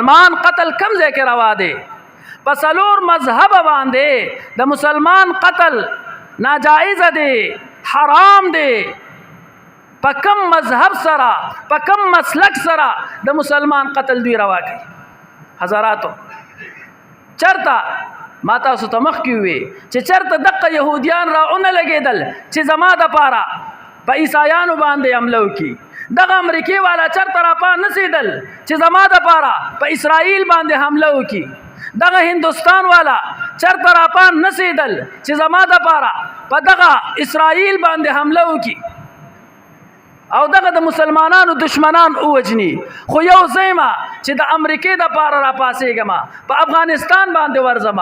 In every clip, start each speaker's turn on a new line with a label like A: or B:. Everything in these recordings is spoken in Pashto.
A: مسلمان قتل کم ځای کې روا دی؟ په څلور مذهب باندې د مسلمان قتل ناجایز دی، حرام دی. په کم مذهب سره، په کم مسلک سره د مسلمان قتل دوی روا کوي؟ حضراتو چرته ما تاسو ته مخکې وي چې چرته دغه یهودیان راونه لګېدل چې زما دپاره په عیسایانو باندې حمله وکړي، دغه امریکې والا چرته راپا نسېدل چې زما دپاره په اسرائیل باندې حمله وکړي، دغه هندوستان والا چرته راپا نسېدل چې زما دپاره په دغه اسرائیل باندې حمله وکړي او دغه د مسلمانانو دشمنان ووجني. خو یو ځایما چې د امریکې د پاره را پاسېږم، په افغانستان باندې ورځم،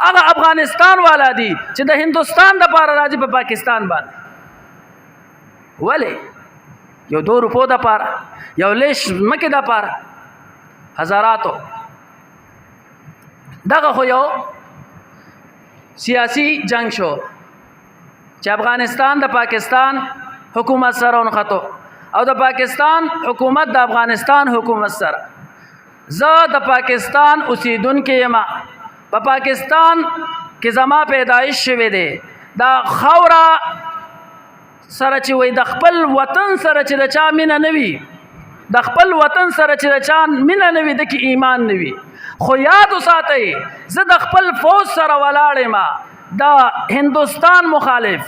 A: هغه افغانستان والا دي چې د هندوستان د پاره راځي په پاکستان باندې. ولې؟ یو 2 روپو د پاره، یو لیش مکې د پاره. حضراتو دغه خو یو سیاسی جنگ شو چې افغانستان د پاکستان حکومت سره ونښتو او د پاکستان حکومت د افغانستان حکومت سره. زه د پاکستان اوسیدونکی یم، په پاکستان کې زما پیدایش شوې دی. دا خاوره سره چې وایي د خپل وطن سره چې د چا مینه نه وي، د خپل وطن سره چې د چا مینه نه وي دکې ایمان نه وي. خو یاد وساتئ زه د خپل فوج سره ولاړ یم، د هندوستان مخالف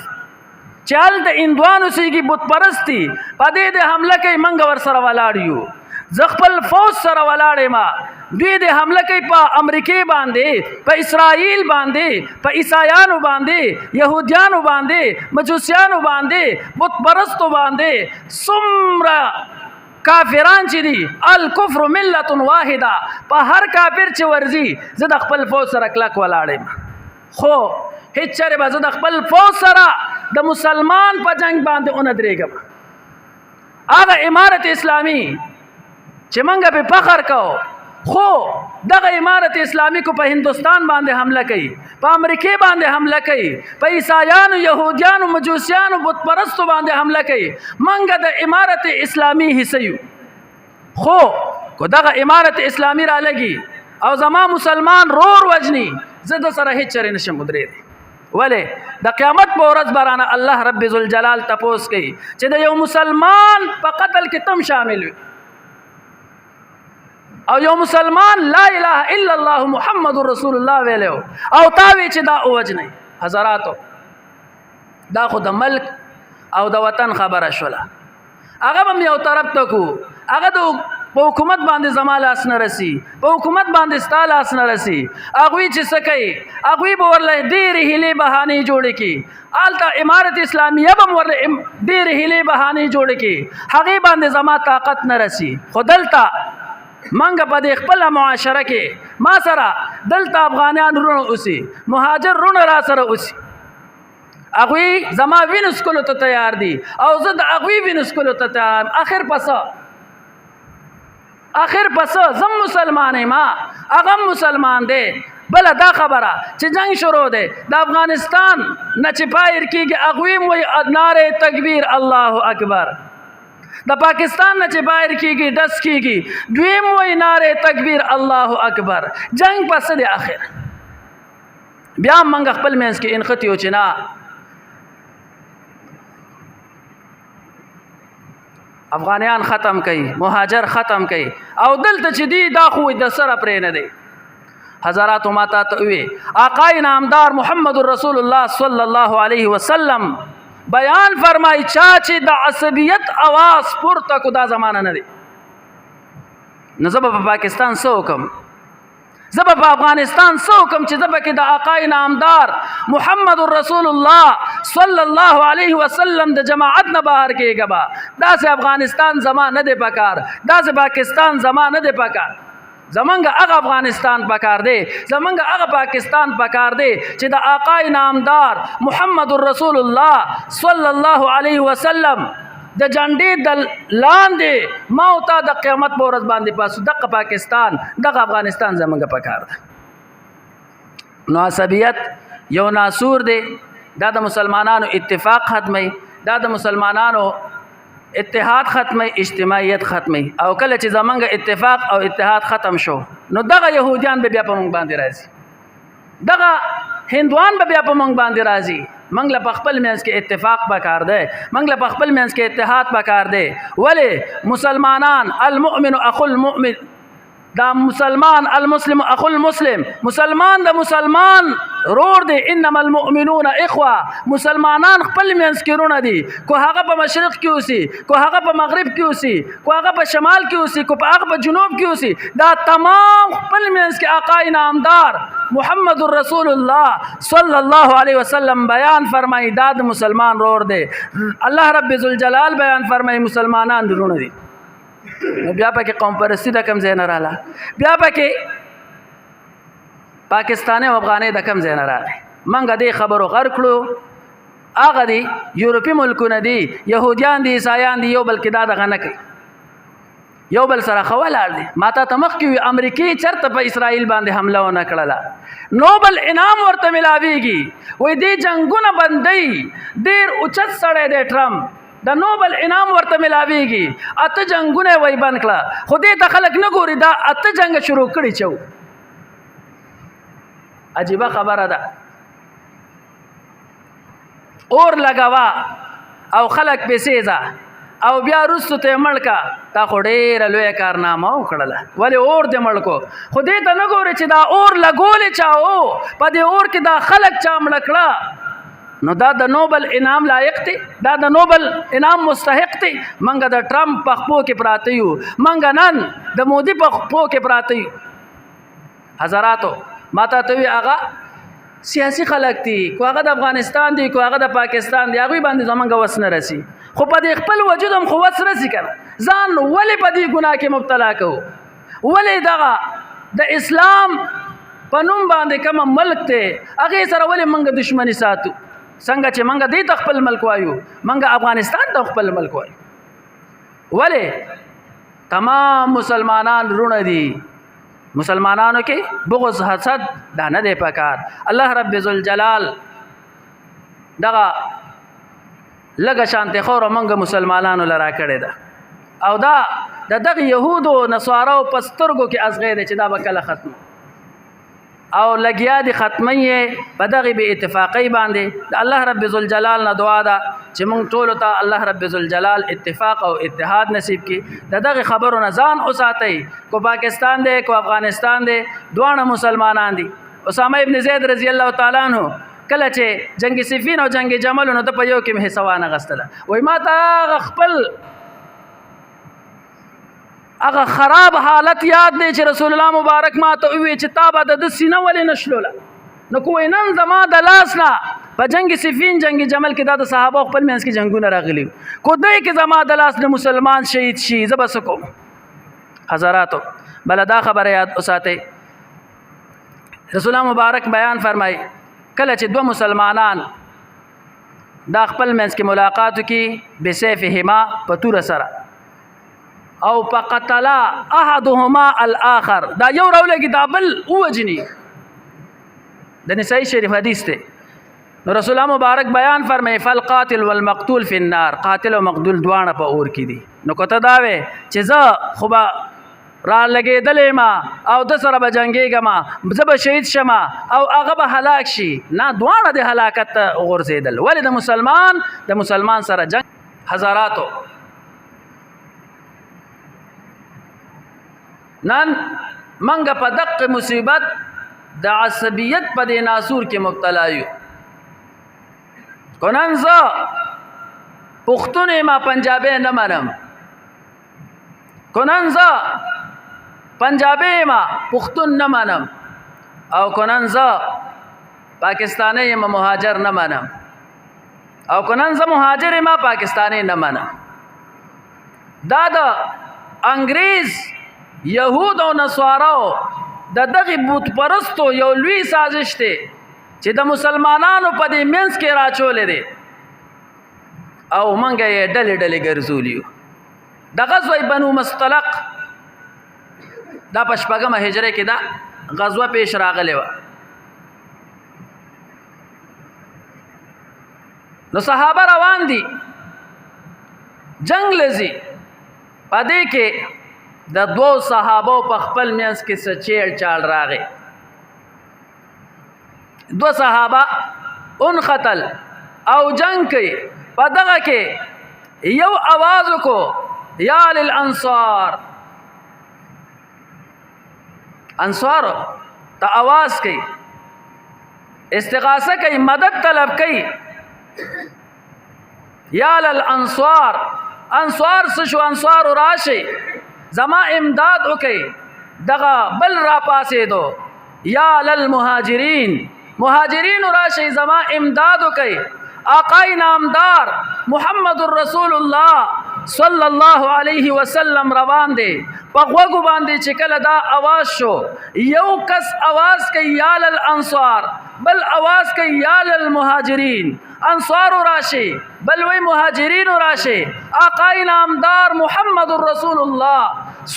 A: چې هلته هندوانو سیږي بت پرستی په دې د حمله کوي، موږ ورسره ولاړ یو. زه خپل فوج سره ولاړ یم، دوی د حمله کوي په امریکې باندې، په اسرائیل باندې، په عیسایانو باندې، یهودیانو باندې، مجوسیانو باندې، بت پرستو باندې. څومره کافران چې دي، الکفر ملت واحده، په هر کافر چې ورځي زه د خپل فوج سره کلک ولاړ یم. خو هیڅ چرې به زه د خپل فوج سره د مسلمان په جنگ باندې ونه درېږم. هغه امارت اسلامي چې موږ پې فخر کوو، خو دغه امارت اسلامي کو په هندوستان باندې حمله کوي، په امریکې باندې حمله کوي، په عیسایانو، یهودیانو، مجوسیانو، بت پرستو باندې حمله کوي. موږ د امارت اسلامي حصه یو. خو کو دغه امارت اسلامي را لګي او زما مسلمان رور وجني، زه د سره هیڅ چرې نشم ودرېدی. ولې؟ د قیامت په ورځ برانه الله رب ذوالجلال تپوس کوي چې د یو مسلمان په قتل کې تم شامل وي او یو مسلمان لا اله الا الله محمد رسول الله ویلو او تا وی چې دا اوجنی. حضراتو دا خو د ملک او د وطن خبره شوله. هغه هم یو طرف ته کو، هغه د په حکومت باندې زما لاس نه رسي، په حکومت باندې ستا لاس نه رسي. هغوی چې څه کوي، هغوی به ورله ډېرې هیلې بهانې جوړې کړي، هلته امارت اسلامیه به ورله ډېرې هیلې بهانې جوړې کړي، هغې باندې زما طاقت نه رسي. خو دلته منګه په دې خپله معاشره کې ما سره دلته افغانیان رونه اوسي، مهاجر رونه را سره اوسي، هغوی زما وینو څکلو ته تیار دي او زه د هغوی وینو څکلو ته تیار یم. آخر پس زم مسلمان ما هغه مسلمان دی. بله دا خبره چې جنگ شروع دی د افغانستان نه چې پایر کېږي، هغوی هم وایي نعرې تکبیر الله اکبر. د پاکستان نه چې پایر کېږي ډس کېږي، دوی هم وایي نعرې تکبیر الله اکبر. جنگ پس دی. آخر بیا هم موږ خپل منځ کې انختیو چې نه افغانیان ختم کوي، مهاجر ختم کوي او دلته چې دی دا خو د سره پرې نه دی. حضراتو ما ته وی آقای نامدار محمد رسول الله صلی الله علیه وسلم بیان فرمای چا چې د عصبیت आवाज پورته کو دا زمانه نه دی. نو زه په پاکستان څه وکم، زه په افغانستان څه وکم چې زه پکې د آقای نامدار محمد رسول الله صلی الله علیه وسلم د جماعت نه بهر کېږم. داسې افغانستان زما نه دی پکار، داسې پاکستان زما نه دی پکار. زمونږ هغه افغانستان پکار دی، زمونږ هغه پاکستان پکار دی چې د آقای نامدار محمد رسول الله صلی الله علیه وسلم د جنډې د لاندې ما او تا د قیامت په ورځ باندې پاسو. دغه پاکستان، دغه افغانستان زمونږ پکار ده. نو عصبیت یو ناسور دی، دا د مسلمانانو اتفاق ختموي، دا د مسلمانانو اتحاد ختمي اجتماعیت ختمي او کله چې زمونږ اتفاق او اتحاد ختم شو نو دغه يهوديان به بیا په مونږ باندې راځي دغه هندوان به بیا په مونږ باندې راځي مونږ له خپل منځ کې اتفاق پکار دی مونږ له خپل منځ کې اتحاد پکار دی ولی مسلمانان المؤمن اخو المؤمن دا مسلمان المسلم اخو المسلم مسلمان دا مسلمان رور دی انما المؤمنون اخوه مسلمانان خپل منځ کې رونه دي کو هغه په مشرق کې اوسي کو هغه په مغرب کې اوسي کو هغه په شمال کې اوسي کو هغه په جنوب کې اوسي دا تمام خپل منځ کې آقا نامدار محمد رسول الله صلی الله علیه وسلم بیان فرمایي دا د مسلمان رور دی الله رب ذوالجلال بیان فرمایي مسلمانان رونه دي نو بیا پکې قوم پرستی د کم ځای نه رااله بیا پکې پاکستاني او افغاني د کم ځای نه راغی منګه دې خبرو غر کړو هغه دي یورپی ملکونه دي يهوديان دي عیسایان دي یو بل کې دا دغه نه کوي یو بل سره خوالاړ دي ماته تمخ کې امریکای چرته په اسرائیل باندې حمله ونه کړله نوبل انعام ورته ملاويږي وې دې جنگونه بندي ډېر اوچت سړی دی ټرمپ د نوبل انعام ورته ملاويږي اته جنگونه وای بند کړه خو دې ته خلک نه ګوري دا اته جنگ شروع کړي چو عجیبه خبره ده اور لګوا او خلک پیسې ځه او بیا رستو ته مړکا تا خو ډېره لویه کارنامه وکړله ولې اور دې مړکو خو دې ته نه ګوري چې دا اور لګولې چاو په دې اور کې دا خلک چا مړ کړه نو دا د نوبل انعام لایق دی دا د نوبل انعام مستحق دی منګه د ټرمپ په خپو کې پراته یو منګه نن د مودي په خپو کې پراته یو حضراتو ماته ته وی هغه سیاسي خلک دي کو هغه د افغانستان دي کو هغه د پاکستان دي هغه باندې زمونږ وس نه رسی خو په دې خپل وجود هم خو وس رسی کنه ځان ولې په دې ګناه کې مبتلا کو ولې دغه د اسلام په نوم باندې کوم ملک ته هغه سره ولې منګ دښمنی ساتو څنګه چې منګ دې ته خپل ملک وایو منګ افغانستان ته خپل ملک وایو ولې تمام مسلمانان رونه دي مسلمانانو کې بغض حسد دا نه دی پکار الله رب ذوالجلال دغه لګه شانته خور منګ مسلمانانو لرا کړی ده او دا دغه يهودو نصارو پسترګو کې ازغې ده چې دا وکړه ختم او لګیا دي ختمي په دغه به اتفاقی باندې د الله رب ذوالجلال نه دعا ده چې مونږ ټول ته الله رب ذوالجلال اتفاق او اتحاد نصیب کړي دغه خبرو نه ځان اوساتئ کو پاکستان دی کو افغانستان دی دوه مسلمانان دي اسامه ابن زید رضی الله تعالی عنہ کله چې جنگ صفین او جنگ جمل نو ته په یو کې حصہ وانه غستله وای ما ته خپل هغه خراب حالت یاد دی چې رسول الله مبارک ما ته وی چې تابه د سینه ولې نشلوله نو کوی نن زما د لاس نه په جنگ صفین جنگ جمل کې د صحابه خپل منځ کې جنگونه راغلي کو دای کې زما د لاس نه مسلمان شهید شي زبسکو حضراتو بلدا خبره یاد اوساتئ رسول الله مبارک بیان فرمای کله چې دو مسلمانان دا خپل منځ کې ملاقات کی بسیفهما پتور سره او فقتلا احدهما الاخر دا یو راولګي دا بل اوجني د نسائی شریف حدیث ته نو رسول الله مبارک بیان فرمای فالقاتل والمقتول فی النار قاتل او مقتول دوانه په اور کې دي نو کوته داوي چې زه خو را لګېدلې ما او د سره به جنګېږم زه به شهید شم او هغه به هلاک شي نه دوانه د هلاکت غورځېدل ولې د مسلمان سره جنگ حضراتو نن منګه په دقه مصیبت د عصبیت په د ناسور کې مبتلا یو کنن زه پښتون ما پنجابی نه منم کنن زه پنجابی ما پښتون نه منم او کنن زه پاکستانی ما مهاجر نه منم او کنن زه مهاجر ما پاکستانی نه منم دا د انګریز یهود او نصاراو دغه بت پرستو یو لوی سازش دی چې د مسلمانانو په دې منځ کې راچولې دي او مونږ یې ډلې ډلې ګرځولیو د غزوه بنو مصطلق دا په شپږمه هجره کې دا غزوه پیش راغلی و نو صحابه روان دي جنگ لزی پدې کې د دوو صحابو په خپل منځ کې څه چیړ چاړ راغی. دو صحابه ان قتل او جنگ کوي. په دغه کې یو आवाज وکړو یا للانصار، انصار ته आवाज کوي، استغاثه کوي، مدد طلب کوي. یا للانصار، انصار څه شو؟ انصار راشي زما امداد وکي. دغه بل را پاسې دو یا للمهاجرین، مهاجرین راشي زما امداد وکي. آقای نامدار محمد رسول الله صلی الله علیه وسلم روان دی. په غوږو باندې چې کله دا आवाज شو، یو کس आवाज کوي یا للانصار، بل आवाज کوي یا للمهاجرین. انصار راشي، بل وی مهاجرین راشي. آقای نامدار محمد رسول الله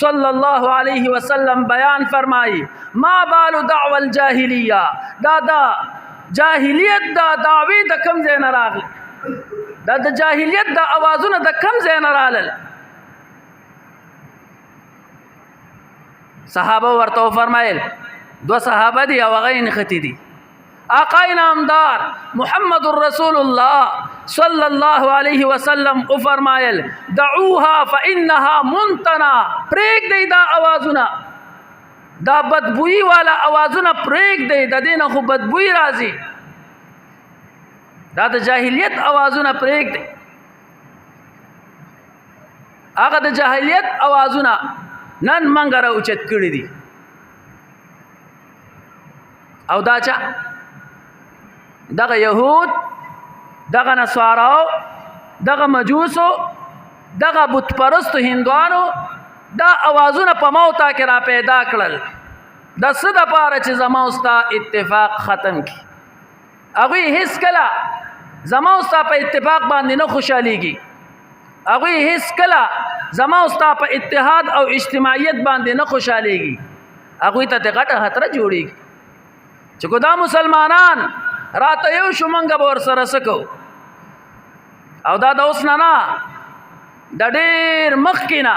A: صلی الله علیه وسلم بیان فرمائی ما بال دعوى الجاهلیه، دا جاهلیت دا دعوی د کم ځای نه راغلی، دا د جاهلیت دا اوازونه د کم ځای نه رالل. صحابه ورته فرمایل، دو صحابه دي او هغه نښتي دي. آقای نامدار محمد رسول الله صلی الله علیه وسلم او فرمایل دعوها فانها منتنا، پرېږدئ دا اوازونه، دا بدبوئی والا اوازونه پرېږدئ، د دې نه خو بدبوئی راځي، دا د جاهلیت اوازونه پرېږدئ. هغه د جاهلیت اوازونه نن منګه را اوچت کړي دي. او دا چا؟ دغه یهود، دغه نصاراو، دغه مجوسو، دغه بت پرستو هندوانو دا اوازونه په موتا کې را پیدا کړل د څه دپاره چې زما او ستا اتفاق ختم کی. هغوی هیڅ کله زما او ستا په اتفاق باندې نه خوشحالیږي، هغوی هیڅ کله زما او ستا په اتحاد او اجتماعیت باندې نه خوشحالیږي. هغوی ته د غټه خطره جوړیږي چې کو دا مسلمانان راته یو شو منګه به ورسره څه کوو. او دا د اوس نه نه، د ډېر مخکې نه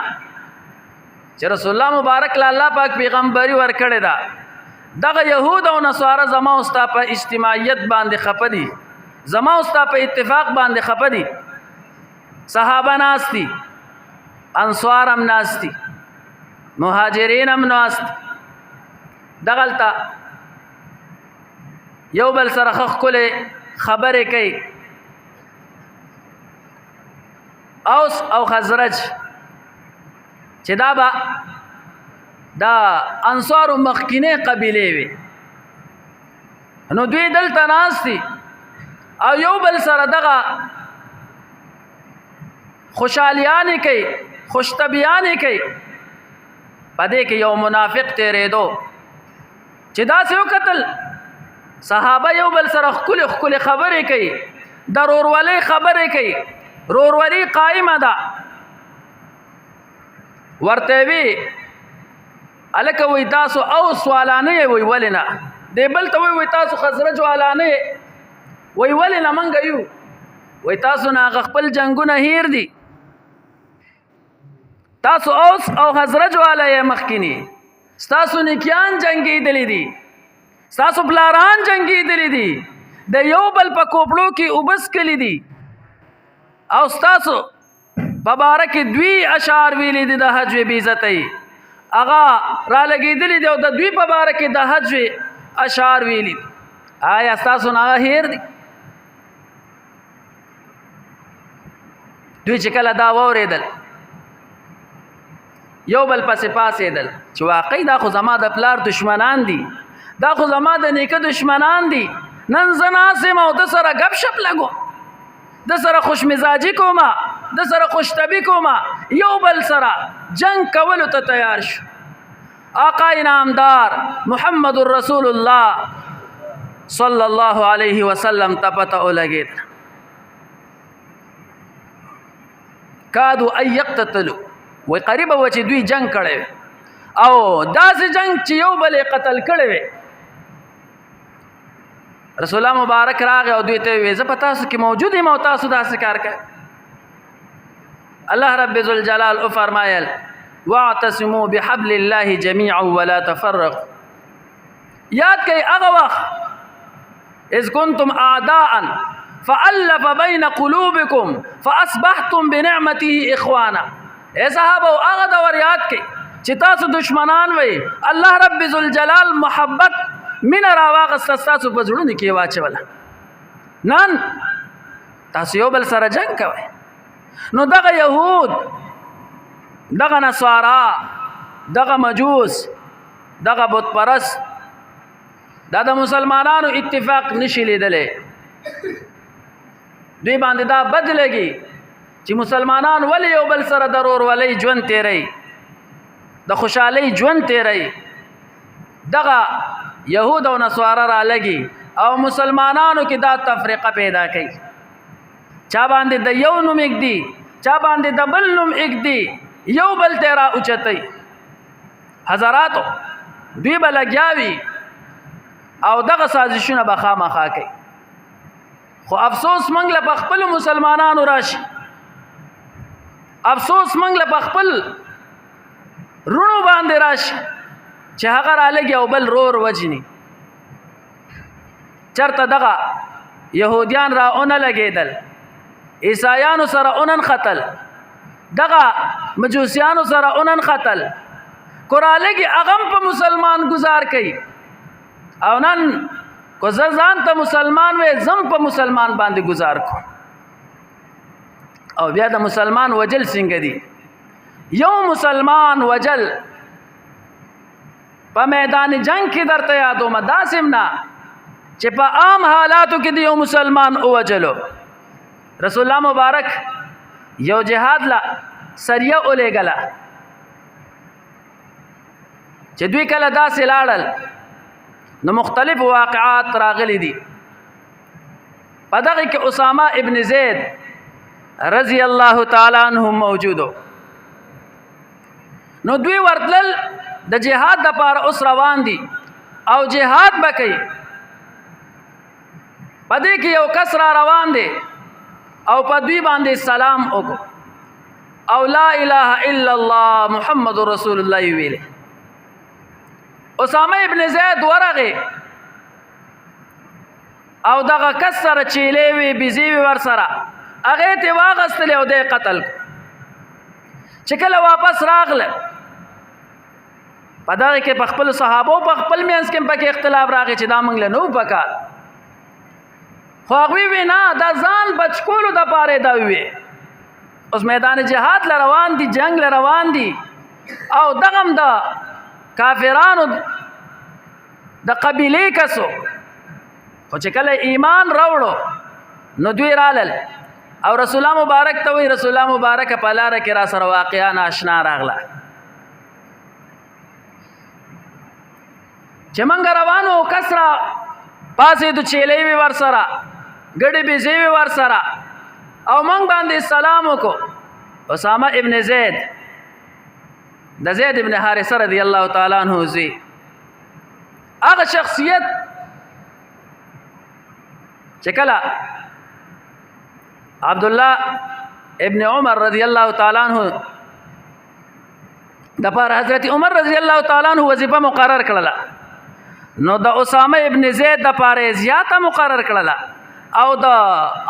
A: چې رسول الله مبارک له الله پاک پیغمبري ورکړې ده، دغه یهود او نصارا زما او ستا په اجتماعیت باندې خفه دي، زما او ستا په اتفاق باندې خفه دي. صحابه ناست دي، انصار هم ناست دي، مهاجرین هم ناست دي. دغلته یو بل سره ښکلې خبرې کوي. اوس او خزرج چې دا به دا انصارو مخکینې قبیلې وي، نو دوی دلته ناست دي او یو بل سره دغه خوشحالیانې کوي، خوشطبیانې کوي. په دې کې یو منافق تېرېدو چې داسې وکتل صحابه یو بل سره ښکلې ښکلې خبرې کوي، د رورولۍ خبرې کوي، رورولي قائمه ده. ورته وی هلکه وی تاسو اوس والانه یې؟ وی ولې نه؟ دی بل ته وی تاسو خزرج والانه یې؟ وی ولې نه منګه یو؟ وی تاسو نه هغه خپل جنګونه هیر دي، تاسو اوس او خزرج والا یې مخکینی، ستاسو نیکیان جنګېدلي دي، ستاسو پلاران جنګېدلي دي، د یو بل په کوپړو کې اوبه څکلي دي، او ستاسو په باره کې دوی اشعار ویلي دي د حج بې عزتۍ، هغه را لګېدلي دي او د دوی په باره کې د حج اشعار ویلي دي. آیا ستاسو نه هغه هیر دي؟ دوی چې کله دا واورېدل یو بل پسې پاسېدل چې واقعي دا خو زما د پلار دشمنان دي، دا خو زما د نیکه دشمنان دي. نن زه ناست یم او د سره ګپ شپ لګو، د سره خوش مزاجي کومه، د سره خوشطبي کومه، یو بل سره جنگ کولو ته تیار شو. آقای نامدار محمد رسول الله صلی الله علیه وسلم ته پته ولګېد، کادو ان یقتتلوا، وی قریبه و چې دوی جنگ کړی او داسې جنگ چې یو بل یې قتل کړی وی. رسول الله مبارک راغی او دوی ته وی زه په تاسو کې موجود یم او تاسو داسې کار کوئ. الله رب ذوالجلال او فرمایل واعتصموا بحبل الله جميعا ولا تفرقوا. یاد کئ هغه وخت اذ کنتم اعداء فالف بین قلوبکم فاصبحتم بنعمته اخوانا. اے صحابه هغه دور یاد کئ چې تاسو دشمنان وئ، الله رب ذوالجلال محبت من راواغست تاسو په زړونو کې واچوله. نن تاسو یو بل سره جنگ کوئ. نو دغه یهود، دغه نصارا، دغه مجوس، دغه بت پرست دا د مسلمانانو اتفاق نشي لیدلی. دوی باندې دا بد لګي چې مسلمانان ولې یو بل سره ضرور ولې ژوند تیری، د خوشحالۍ ژوند تیری. دغه یهود او نصارا را لګي او مسلمانانو کې دا تفریقه پیدا کوي. چا باندې د یو نوم اګدي، چا باندې د بل نوم اګدي، یو بل ته را اوچتئ. حضراتو دوی به لګیاوي او دغه سازشونه به خامخا کوي. خو افسوس موږ له خپل مسلمانانو راشي، افسوس موږ له خپل رونو باندې راشي چې هغه را لګي او بل رور وجني. چرته دغه يهوديان را اون لګیدل، عیسایانو سره اونن قتل، دغه مجوسیانو سره اونن قتل، کورالګي اغم په مسلمان گزار کوي. او نن کو ځان ته مسلمان وې زم په مسلمان باندې گزار کو. او بیا د مسلمان وجل څنګه دي؟ یو مسلمان وجل په میدان جنگ کې درته یادو مداسم نه چې په عام حالاتو کې یو مسلمان او وجلو. رسول الله مبارک یو جهاد لا سریه اولېګلا چې دوی کله داسې لاړل نو مختلف واقعات راغلي دي. په دغه کې اسامه ابن زید رضی الله تعالی عنہ موجودو. نو دوی ورتل د جهاد د پاره اوس روان دي او جهاد بکي. پدې کې یو کس را روان دي او په دوی باندې سلام وکړو او لا اله الا الله محمد رسول الله ویله. اسامه ابن زید ورغه او دغه کس سره چیلې وی بيزي ور سره هغه ته واغستل او د قتل. چې کله واپس راغله په دغه کې په خپل صحابه په خپل میانس کې په اختلاف راغی چې دا موږ له نو پکار. خو هغه وینا دا ځان بچکولو د پاره دا وی. اوس میدان جهاد ل روان دي، جنگ ل روان دي او دغم دا کافرانو د قبیله کسو. خو چې کله ایمان راوړو نو دوی رالل او رسول الله مبارک ته وی، رسول الله مبارک په لار کې را سره واقعا ناشنا راغله. چې منګ روانو کسرا پاسې د چيلې وی ور سره ګډي بيزي وی ور سره او منګ باندې سلام وکړو. اسامه ابن زید د زید ابن حارثه رضی الله تعالی عنہ زی هغه شخصیت چې کله عبد الله ابن عمر رضی الله تعالی عنہ د پر حضرت عمر رضی الله تعالی عنہ وظیفه مقرر کړله نو د اسامه ابن زید د پاره زیاته مقرر کړله او د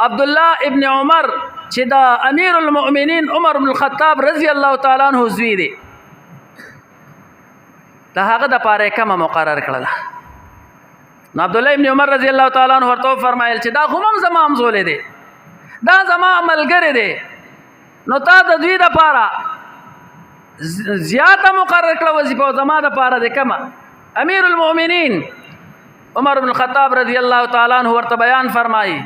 A: عبد الله ابن عمر چې د امیر المؤمنین عمر بن الخطاب رضی الله تعالی عنہ زوی دی دا هغه د پاره کومه مقرر کړله. نو عبد الله ابن عمر رضی الله تعالی عنہ ورته فرمایل چې دا هم زما امزول دی، دا زما عملګری دی، نو تا د دوی د پاره زیاته مقرر کړه وظیفه او زما د پاره د کومه. امیر المؤمنین عمر بن الخطاب رضی الله تعالی عنہ ورته بیان فرمایي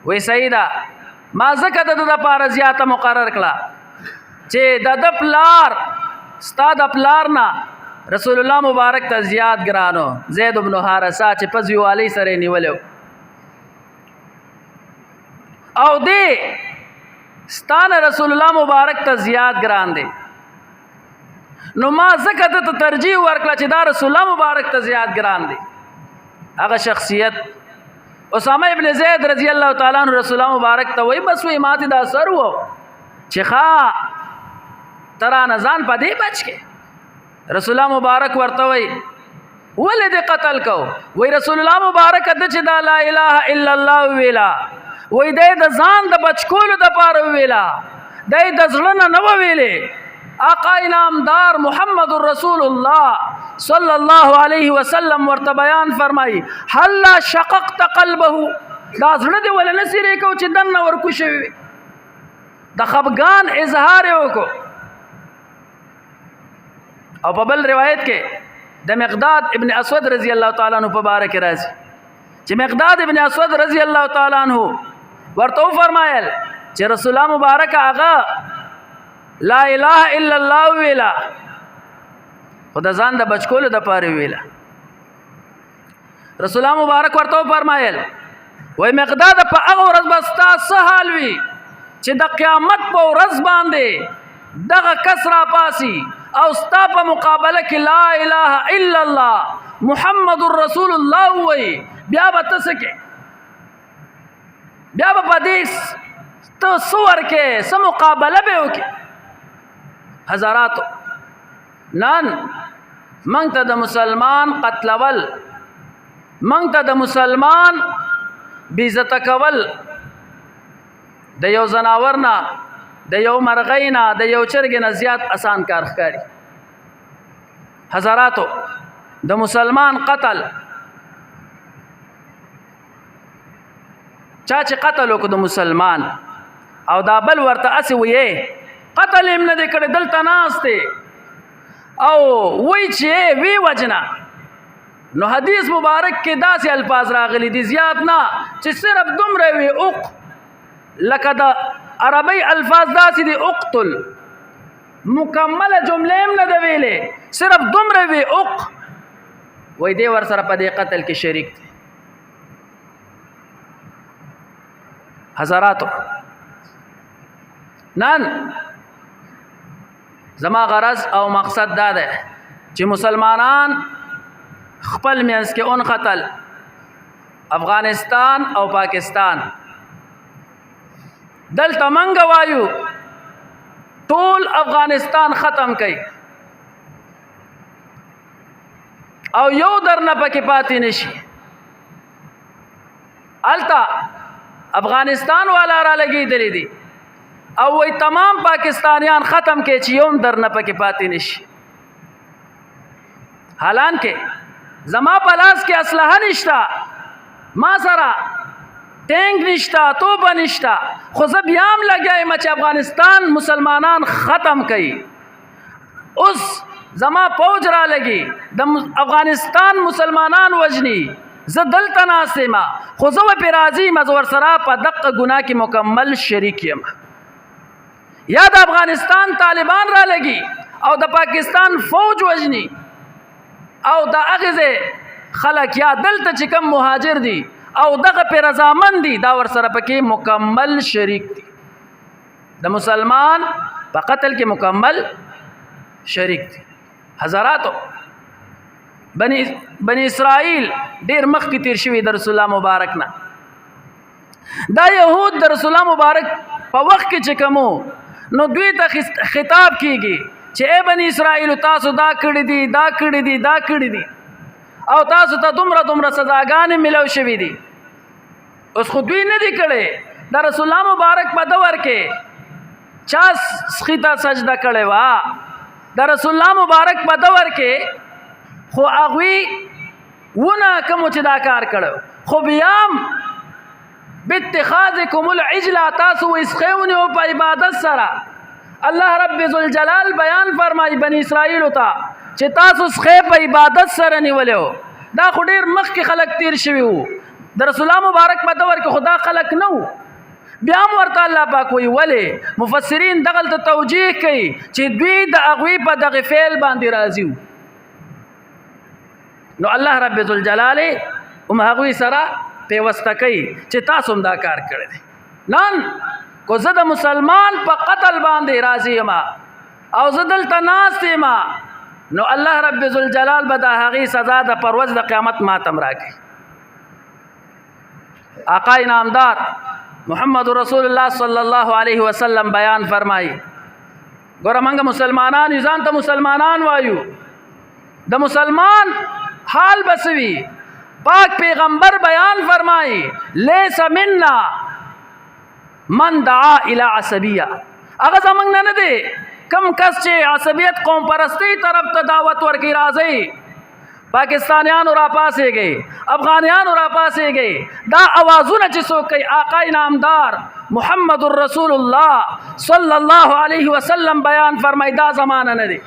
A: وې سیدا ما زکه د پاره زیاته مقرر کړه چې د پلار ستا د پلار نه رسول الله مبارک ته زیات ګرانو زید بن حارثه چې پزوی والی سره نیولو او دې ستانه رسول الله مبارک ته زیات ګران دي. نو ما زکه ته ترجیح ورکړه چې دا رسول الله مبارک ته زیات ګران دي. هغه شخصیت اسامه ابن زید رضی الله تعالی عنہ رسول الله مبارک ته وای بس وای ماته دا اثر وو چې ښا ترانه ځان په دې بچ کې رسول الله مبارک ورته وی ولې دې قتل کو وی رسول الله مبارک د چې دا لا اله الا الله ویلا وی دې د ځان د بچکولو د پاره ویلا دې د ځړه نه ویلې آقا انعامدار محمد رسول الله صلی الله علیه وسلم ورته بیان فرمای هل شققت قلبه دا ځړه دې ول نه سری کو چې دنه ورکو شوی د خفګان اظهار وکړو او په بل روایت کې د مقداد ابن اسود رضی الله تعالی عنہ په باره کې راځي چې مقداد ابن اسود رضی الله تعالی عنہ ورته فرمایل چې رسول الله مبارک هغه لا اله الا الله ویلا خدای ځان د بچکولو د پاره ویلا رسول الله مبارک ورته فرمایل وای مقداد په هغه ورځ بستا سهال وی چې د قیامت په ورځ باندې دغه کسرا پاسی او ستا په مقابله کې لا اله الا الله محمد رسول الله وای بیا به تسکه بیا به پدیس تو سور کې سم مقابله به وکي حضراتو نن منګ ته د مسلمان قتلول منګ ته د مسلمان بیزت کول د یو زناور نه د یو مرغۍ نه د یو چرګ نه زیات آسان کار ښکاري حضراتو د مسلمان قتل چا چې قتل وکړو د مسلمان او دا بل ورته اسې ویې قتل هم نه دی کړی دلته ناست دی او وی چې وی وجنه نو حدیث مبارک کې داسې الفاظ راغلي دي زیات نه چې صرف دومره وی اوق لکه د عربی الفاظ داسې دي اقتل مکمل جمله هم نه دی ویلې صرف دومره وی اوق وای دی ور سره په دې قتل کې شریک دی حضراتو نن زما غرض او مقصد دا ده چې مسلمانان خپل میانس کې اون قتل افغانستان او پاکستان دلته منګ وایو ټول افغانستان ختم کړي او یو درنه پکې پاتې نشي التا افغانستان والا را لګېدلې دي او وای تمام پاکستانیان ختم کړي چې یوم درنه پکې پاتې نشي حالانکه زما په لاس کې اسلحه نشته ما سره ټینک نشته توپ نشته خو زه بیا هم لګیایم چې افغانستان مسلمانان ختم کړي اوس زما فوج را لګي د افغانستان مسلمانان وجني زه دلته ناست یم خو زه پرې راضي یم زه ورسره په دقه ګناه کې مکمل شریک یم یا د افغانستان طالبان را لګي او د پاکستان فوج وجني او د اغزه خلک یا دلته چې کم مهاجر دي او دغه پر رضامند دي دا ور سره پکې مکمل شریک دي د مسلمان په قتل کې مکمل شریک دي حضراتو بنی اسرائیل ډیر مخ کې تیر شوی د رسول الله مبارک نه دا يهود د رسول الله مبارک په وخت کې چې کومو نو دوی ته خطاب کیږي چې اے بنی اسرائیل تاسو دا کړی دي دا کړی دي دا کړی دي او تاسو ته دومره سزاګانې ملو شوې دي اوس خو دوی نه دي کړي د رسول الله مبارک په دور کې چا سخیتا سجده کړي وا د رسول الله مبارک په دور کې خو هغوی ونه کوم چې دا کار کړو خو بیام باتخاذکم العجل تاسو وسخونی او په عبادت سره الله رب ذوالجلال بیان فرمای بنی اسرائیل ته چې تاسو سخه په عبادت سره نیولیو دا خو ډیر مخکې خلک تیر شوي وو د رسول الله مبارک په دور کې خدا خلق نو بیا ورته الله پاک وی ولی مفسرین دغه ته توجیه کوي چې دوی د اغوی په دغه فعل باندې راضی وو نو الله رب ذوالجلال هم هغوی سره پیوسته کوي چې تاسو هم دا کار کړی دی نن کو زه د مسلمان په قتل باندې راضی یم او زه دلته ناست یم نو الله رب ذوالجلال به د هغې سزا د پر ورځ د قیامت ماتم راکړي آقا انعامدار محمد رسول الله صلی الله علیه وسلم بیان فرمایي ګوره منګه مسلمانان یو ځان ته مسلمانان وایو د مسلمان حال بسوي پاک پیغمبر بیان فرمایي لیس منا من دعا الى عصبیه هغه زمونږ نه دی کم کس چې عصبیت قوم پرستی طرف ته دعوت ورکړي راځي پاکستانیانو را پاسې گئے افغانیانو را پاسې گئے دا اوازونه چې څوک کوي آقا انعامدار محمد رسول الله صلی الله علیه وسلم بیان فرمای دا زمانه نه دی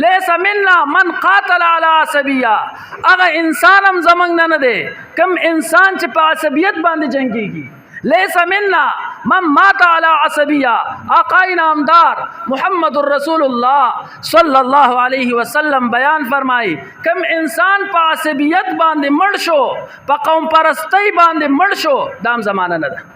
A: لیس منا من قاتل علی عصبیه هغه انسان هم زمونږ نه دی کم انسان چې په عصبیت باندې جنگيږي لیس منا من مات علی عصبیه آقا انعامدار محمد رسول الله صلی الله علیه وسلم بیان فرمای کم انسان په عصبیت باندې مړ شو په قوم پرستی باندې مړ شو دام زمانه نه ده